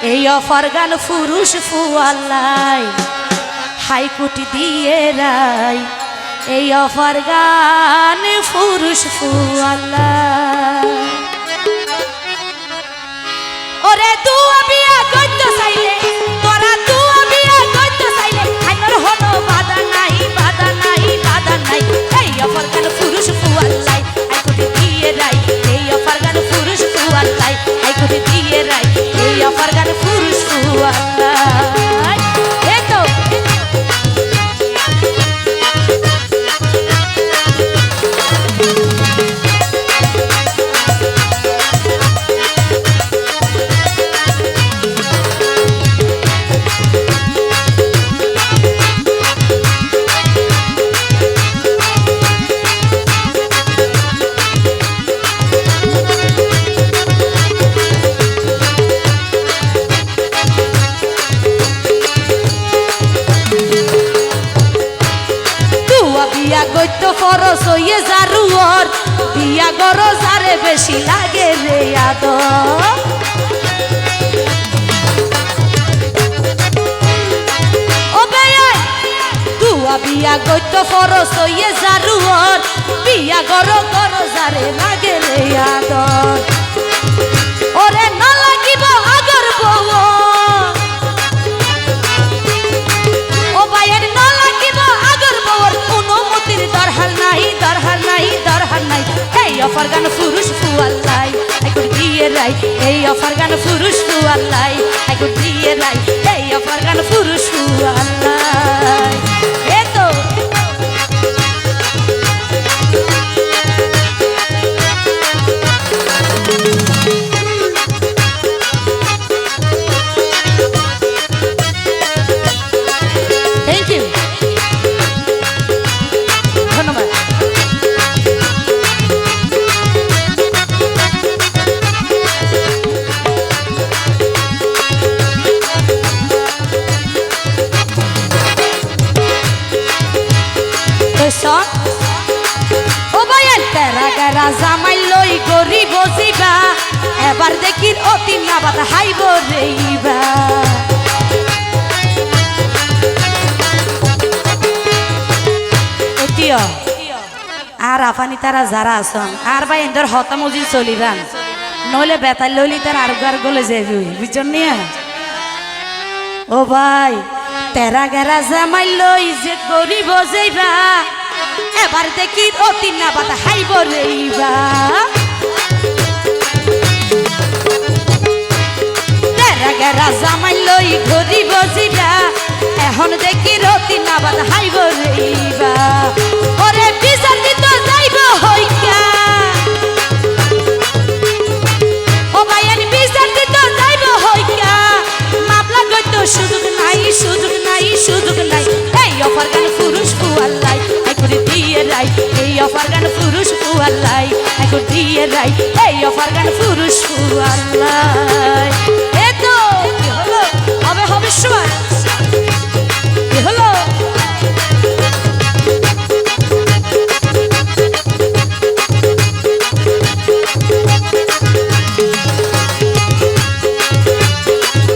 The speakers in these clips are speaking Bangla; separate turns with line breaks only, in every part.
এই অফার গান পুরুষ ফুয়াল্লাই হাইকুটি দিয়ে রাই এই অফার গান পুরুষ ফুয়াল্লাই ওরে দুয়া বিয়া গদ্য চাইলে তোরা দুয়া বিয়া গদ্য চাইলে আইনর হনো বাধা নাই বাধা নাই বাধা নাই এই অফার গান পুরুষ ফুয়াল্লাই হাইকুটি দিয়ে রাই এই অফার গান পুরুষ ফুয়াল্লাই হাইকুটি দিয়ে রাই এই অফার গান পুরুষ ফুয়াল্লাই এই তো বিয়া গইত ফরস হইয়ে জারুয়ার বিয়া গর যারে বেশি লাগে রে আদর ও বেয়া দুয়া বিয়া গইত ফরস হইয়ে জারুয়ার বিয়া গর গর যারে লাগে রে আদর ওরে না লাগিব আগর বউ ও বাইয়ের না লাগিব আগর বউর অনুমতির দরহার নাই দরহার নাই দরহার নাই এই অফার গান পুরুষ ফুয়াল্লাই আইকুর দিয়ে রাই এই অফার গান পুরুষ ফুয়াল্লাই আইকুর দিয়ে রাই এই অফার গান পুরুষ ফুয়াল্লাই এ তো থ্যাংক ইউ ধন্যবাদ ও ভাইয়ের তেরা গেরা জামাই লই গরিব জিবা এবার দেখির অতি না বাতা হাইব রেইবা এটিও আর আফানি তারা যারা আছেন আর ভাই এদের হতা মজিদ চলিবান নইলে বেতাল লইলি তার আর গার গলে যাবি বুঝছেন নিয়া ও ভাই তেরা গেরা জামাই লই যে গরিব যাইবা এবার দেখি অতি না বাতা হাইব রেইবা তেরা গেরা জামাই লই গরিব যাইবা এখন দেখি অতি না বাতা হাইব রেইবা ওরে বিচার দিত যাইব হইকা ও ভাইয়ের বিচার দিত যাইব হইকা মামলা গত সুযোগ নাই সুযোগ নাই সুযোগ নাই এই অফার গান পুরুষ ফুয়াল্লাই আইকুর দিয়ে রাই এই অফার গান পুরুষ ফুয়াল্লাই আইকুর দিয়ে রাই এই অফার গান পুরুষ ফুয়াল্লাই এ তো কি হলো হবে হবে সময় কি হলো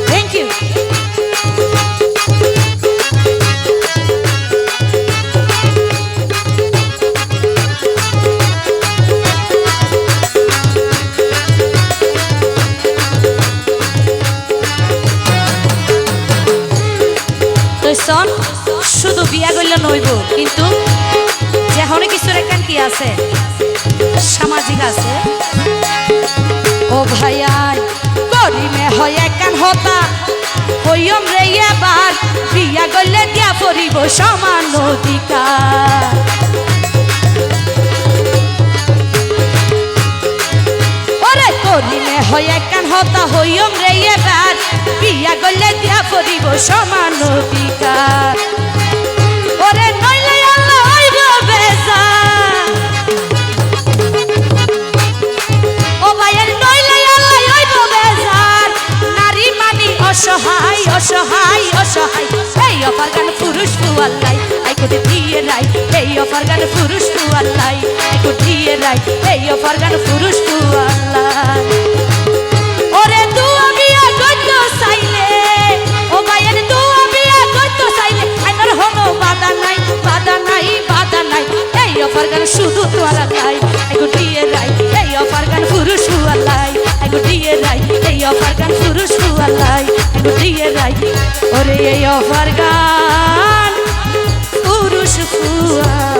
থ্যাংক ইউ শুধু বিয়া করলে নইব কিন্তু যেহন কিছুর একখান কি আছে সামাজিক আছে ও ভাইয়াই করিমে হয় একখান হতা হইম রে এবার বিয়া করলে দিয়া পড়িব সমান অধিকার ওরে করিমে হয় একখান হতা হইম রে এবার বিয়া করলে দিয়া পড়িব সমান অধিকার ওরে নইলে আল্লাহ হইব বেজার ও ভাইয়ের নইলে আল্লাহ হইব বেজার নারী মানি অসহায় অসহায় অসহায় এই অফার গান পুরুষ ফুয়াল্লাই আইকুটি দিয়ে রাই এই অফার গান পুরুষ ফুয়াল্লাই আইকুটি দিয়ে রাই এই অফার গান পুরুষ ফুয়াল্লাই ওরে দুয়া বিয়া গদ্য চাইলে আইগো দিয়ে রাই এই অফার গান পুরুষ ফুয়ালাই আইগো দিয়ে রাই ওরে এই অফার গান পুরুষ ফুয়া